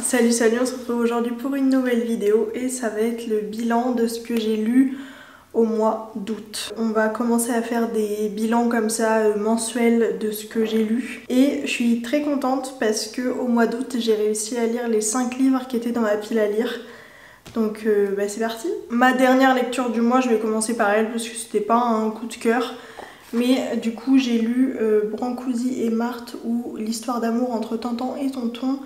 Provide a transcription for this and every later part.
Salut, on se retrouve aujourd'hui pour une nouvelle vidéo et ça va être le bilan de ce que j'ai lu au mois d'août. On va commencer à faire des bilans comme ça mensuels de ce que j'ai lu et je suis très contente parce que au mois d'août j'ai réussi à lire les 5 livres qui étaient dans ma pile à lire. Donc c'est parti. Ma dernière lecture du mois, je vais commencer par elle parce que c'était pas un coup de cœur. Mais du coup j'ai lu Brancusi et Marthe ou l'histoire d'amour entre Tintin et Tonton,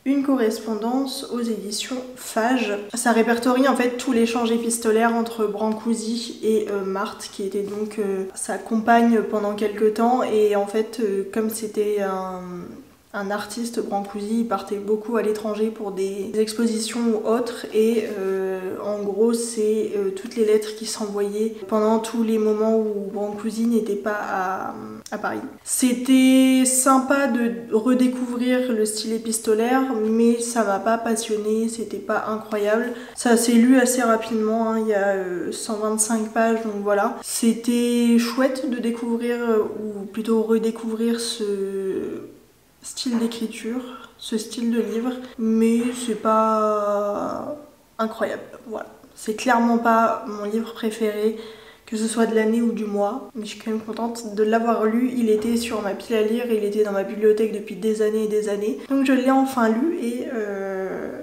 une correspondance aux éditions Fage. Ça répertorie en fait tout l'échange épistolaire entre Brancusi et Marthe qui était donc sa compagne pendant quelques temps et en fait comme c'était un artiste, Brancusi, il partait beaucoup à l'étranger pour des expositions ou autres et en gros c'est toutes les lettres qui s'envoyaient pendant tous les moments où Brancusi n'était pas à Paris. C'était sympa de redécouvrir le style épistolaire mais ça m'a pas passionné, c'était pas incroyable. Ça s'est lu assez rapidement, hein, il y a 125 pages donc voilà. C'était chouette de découvrir ou plutôt redécouvrir ce style d'écriture, ce style de livre, mais c'est pas incroyable, voilà. C'est clairement pas mon livre préféré, que ce soit de l'année ou du mois, mais je suis quand même contente de l'avoir lu. Il était sur ma pile à lire, il était dans ma bibliothèque depuis des années et des années, donc je l'ai enfin lu et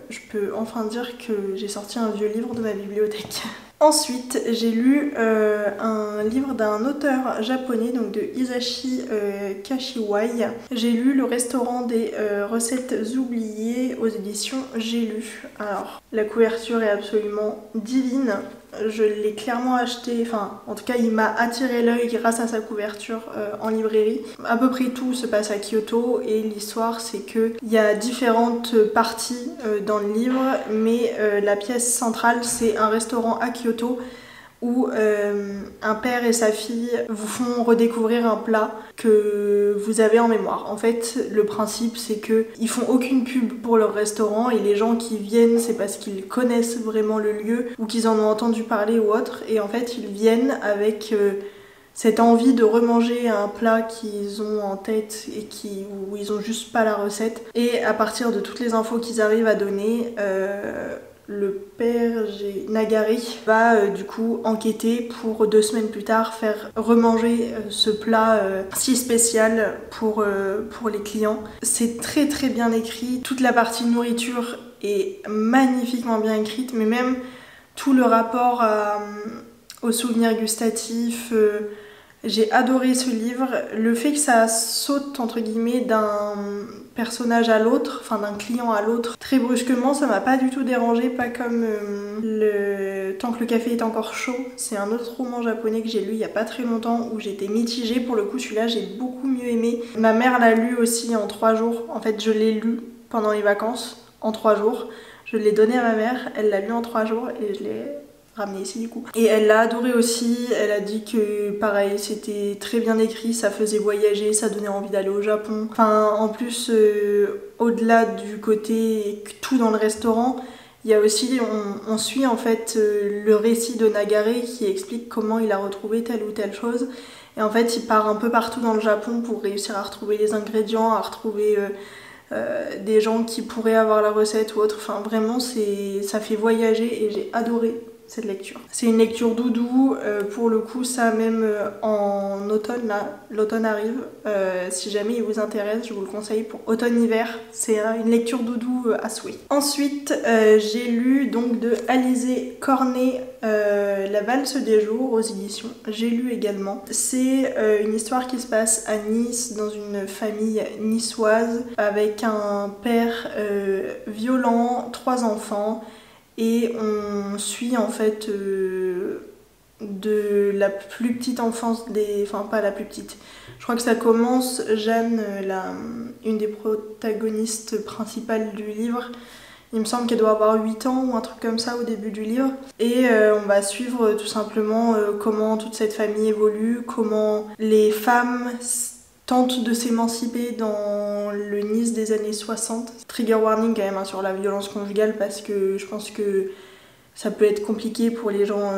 je peux enfin dire que j'ai sorti un vieux livre de ma bibliothèque. Ensuite, j'ai lu un livre d'un auteur japonais, donc de Hisashi Kashiwai. J'ai lu Le restaurant des recettes oubliées aux éditions J'ai lu. Alors, la couverture est absolument divine. Je l'ai clairement acheté, enfin en tout cas il m'a attiré l'œil grâce à sa couverture en librairie. À peu près tout se passe à Kyoto et l'histoire c'est que il y a différentes parties dans le livre, mais la pièce centrale c'est un restaurant à Kyoto où un père et sa fille vous font redécouvrir un plat que vous avez en mémoire. En fait, le principe c'est que ils font aucune pub pour leur restaurant et les gens qui viennent c'est parce qu'ils connaissent vraiment le lieu ou qu'ils en ont entendu parler ou autre et en fait ils viennent avec cette envie de remanger un plat qu'ils ont en tête et où ils ont juste pas la recette. Et à partir de toutes les infos qu'ils arrivent à donner, le père Nagari va du coup enquêter pour 2 semaines plus tard faire remanger ce plat si spécial pour les clients. C'est très très bien écrit, toute la partie nourriture est magnifiquement bien écrite, mais même tout le rapport aux souvenirs gustatifs. J'ai adoré ce livre. Le fait que ça saute entre guillemets d'un personnage à l'autre, enfin d'un client à l'autre, très brusquement, ça m'a pas du tout dérangé, pas comme Tant que le café est encore chaud. C'est un autre roman japonais que j'ai lu il y a pas très longtemps où j'étais mitigée. Pour le coup, celui-là, j'ai beaucoup mieux aimé. Ma mère l'a lu aussi en 3 jours. En fait, je l'ai lu pendant les vacances en 3 jours. Je l'ai donné à ma mère, elle l'a lu en 3 jours et je l'ai ramené ici du coup. Et elle l'a adoré aussi, elle a dit que pareil c'était très bien écrit, ça faisait voyager, ça donnait envie d'aller au Japon. Enfin en plus au-delà du côté tout dans le restaurant, il y a aussi, on suit en fait le récit de Nagare qui explique comment il a retrouvé telle ou telle chose. Et en fait il part un peu partout dans le Japon pour réussir à retrouver les ingrédients, à retrouver des gens qui pourraient avoir la recette ou autre. Enfin vraiment ça fait voyager et j'ai adoré cette lecture. C'est une lecture doudou, pour le coup ça même en automne, là l'automne arrive, si jamais il vous intéresse je vous le conseille pour automne-hiver, c'est une lecture doudou à souhait. Ensuite j'ai lu donc de Alizé Cornet La valse des jours aux éditions J'ai lu également. C'est une histoire qui se passe à Nice dans une famille niçoise avec un père violent, 3 enfants. Et on suit en fait de la plus petite enfance des... Enfin pas la plus petite. Je crois que ça commence, Jeanne, une des protagonistes principales du livre. Il me semble qu'elle doit avoir 8 ans ou un truc comme ça au début du livre. Et on va suivre tout simplement comment toute cette famille évolue, comment les femmes tente de s'émanciper dans le Nice des années 60. Trigger warning quand même hein, sur la violence conjugale parce que je pense que ça peut être compliqué pour les gens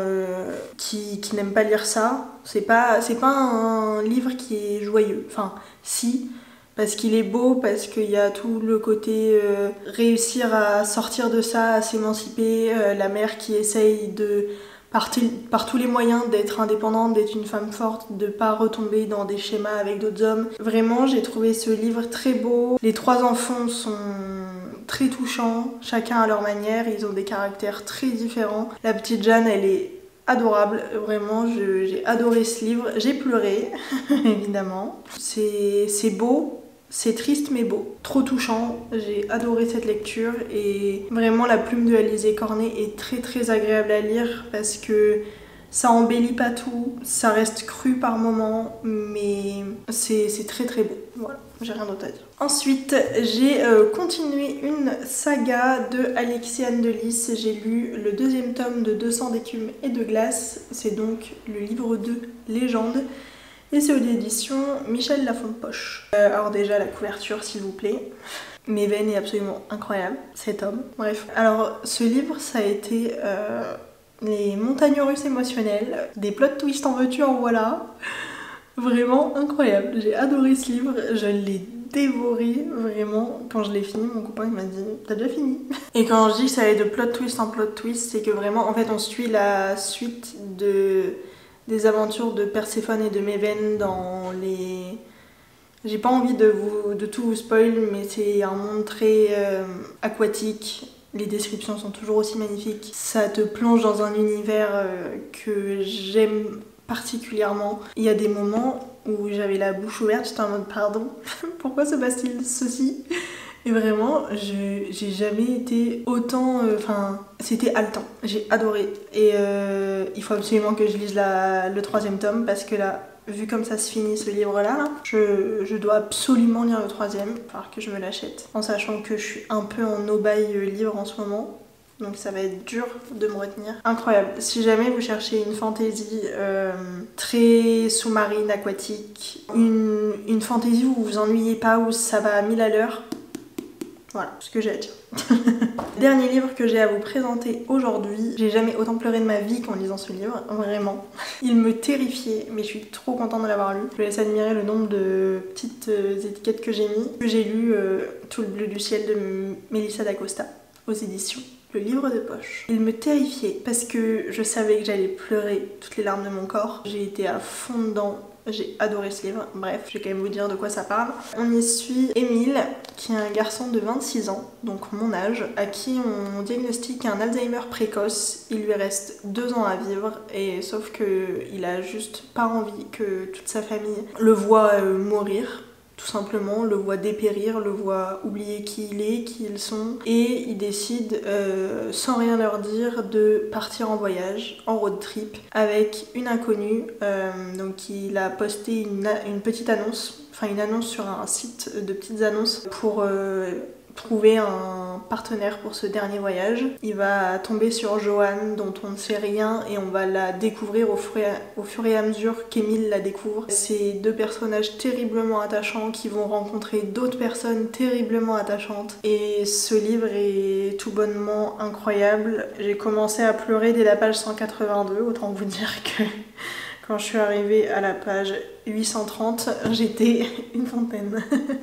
qui n'aiment pas lire ça. C'est pas un livre qui est joyeux. Enfin, si, parce qu'il est beau, parce qu'il y a tout le côté réussir à sortir de ça, à s'émanciper, la mère qui essaye de par tous les moyens d'être indépendante, d'être une femme forte, de pas retomber dans des schémas avec d'autres hommes. Vraiment, j'ai trouvé ce livre très beau. Les 3 enfants sont très touchants, chacun à leur manière, ils ont des caractères très différents. La petite Jeanne, elle est adorable, vraiment, j'ai adoré ce livre. J'ai pleuré, évidemment. C'est beau. C'est triste mais beau, trop touchant, j'ai adoré cette lecture et vraiment la plume de Alizée Cornet est très très agréable à lire parce que ça embellit pas tout, ça reste cru par moments mais c'est très très beau, voilà, j'ai rien d'autre à dire. Ensuite j'ai continué une saga de Alexis Anne de Lys, j'ai lu le 2e tome de 200 d'écume et de glace, c'est donc le livre 2 Légende. Et c'est aux éditions Michel Lafon-Poche. Alors déjà la couverture s'il vous plaît. Méven est absolument incroyable, cet homme. Bref, alors ce livre ça a été les montagnes russes émotionnelles, des plot twists en veux-tu en voilà. Vraiment incroyable, j'ai adoré ce livre, je l'ai dévoré vraiment. Quand je l'ai fini, mon copain il m'a dit t'as déjà fini? Et quand je dis que ça allait de plot twist en plot twist, c'est que vraiment en fait on suit la suite des aventures de Perséphone et de Méven dans les... J'ai pas envie de tout vous spoil, mais c'est un monde très aquatique. Les descriptions sont toujours aussi magnifiques. Ça te plonge dans un univers que j'aime particulièrement. Il y a des moments où j'avais la bouche ouverte, j'étais en mode pardon, pourquoi se passe-t-il ceci? Et vraiment, j'ai jamais été autant... Enfin, c'était haletant. J'ai adoré. Et il faut absolument que je lise le 3e tome parce que là, vu comme ça se finit ce livre-là, je dois absolument lire le 3e. Il va falloir que je me l'achète. En sachant que je suis un peu en no-buy livre en ce moment. Donc ça va être dur de me retenir. Incroyable. Si jamais vous cherchez une fantaisie très sous-marine, aquatique, une fantaisie où vous vous ennuyez pas, où ça va à 1000 à l'heure, voilà ce que j'ai à dire. Dernier livre que j'ai à vous présenter aujourd'hui. J'ai jamais autant pleuré de ma vie qu'en lisant ce livre, vraiment. Il me terrifiait, mais je suis trop contente de l'avoir lu. Je vous laisse admirer le nombre de petites étiquettes que j'ai mis. J'ai lu Tout le bleu du ciel de Melissa d'Acosta aux éditions Le Livre de Poche. Il me terrifiait parce que je savais que j'allais pleurer toutes les larmes de mon corps. J'ai été à fond dedans. J'ai adoré ce livre, bref, je vais quand même vous dire de quoi ça parle. On y suit Émile, qui est un garçon de 26 ans, donc mon âge, à qui on diagnostique un Alzheimer précoce. Il lui reste 2 ans à vivre, et sauf qu'il a juste pas envie que toute sa famille le voie mourir. Tout simplement, le voit dépérir, le voit oublier qui il est, qui ils sont, et il décide, sans rien leur dire, de partir en voyage, en road trip, avec une inconnue. Donc il a posté une petite annonce, enfin une annonce sur un site de petites annonces pour trouver un partenaire pour ce dernier voyage. Il va tomber sur Joanne dont on ne sait rien et on va la découvrir au fur et à mesure qu'Émile la découvre. C'est 2 personnages terriblement attachants qui vont rencontrer d'autres personnes terriblement attachantes et ce livre est tout bonnement incroyable. J'ai commencé à pleurer dès la page 182, autant vous dire que quand je suis arrivée à la page 830, j'étais une fontaine.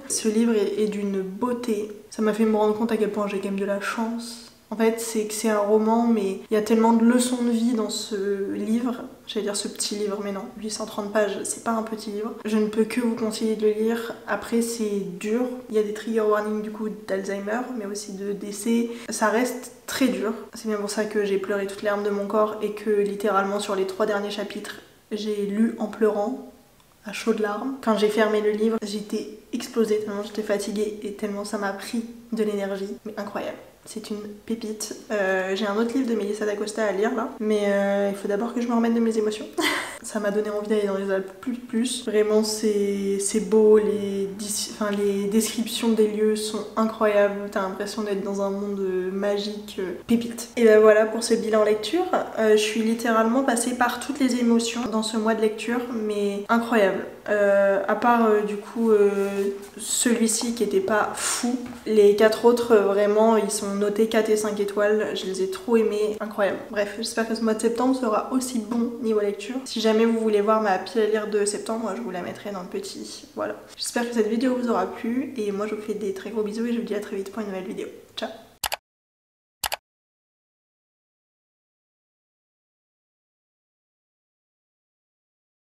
Ce livre est d'une beauté. Ça m'a fait me rendre compte à quel point j'ai quand même de la chance. En fait, c'est que c'est un roman, mais il y a tellement de leçons de vie dans ce livre. J'allais dire ce petit livre, mais non, 830 pages, c'est pas un petit livre. Je ne peux que vous conseiller de le lire. Après, c'est dur. Il y a des trigger warnings du coup d'Alzheimer, mais aussi de décès. Ça reste très dur. C'est bien pour ça que j'ai pleuré toutes les larmes de mon corps et que littéralement sur les 3 derniers chapitres, j'ai lu en pleurant, à chaudes larmes. Quand j'ai fermé le livre, j'étais explosée tellement j'étais fatiguée et tellement ça m'a pris de l'énergie. Mais incroyable. C'est une pépite. J'ai un autre livre de Melissa d'Acosta à lire là, mais il faut d'abord que je me remette de mes émotions. Ça m'a donné envie d'aller dans les Alpes plus. Vraiment c'est beau, les descriptions des lieux sont incroyables, t'as l'impression d'être dans un monde magique, pépite. Et ben voilà pour ce bilan lecture. Je suis littéralement passée par toutes les émotions dans ce mois de lecture, mais incroyable. à part du coup celui-ci qui était pas fou. Les 4 autres vraiment ils sont notés 4 et 5 étoiles, je les ai trop aimés, incroyable. Bref, j'espère que ce mois de septembre sera aussi bon niveau lecture. Si jamais vous voulez voir ma pile à lire de septembre, je vous la mettrai dans le petit. Voilà. J'espère que cette vidéo vous aura plu et moi je vous fais des très gros bisous et je vous dis à très vite pour une nouvelle vidéo. Ciao.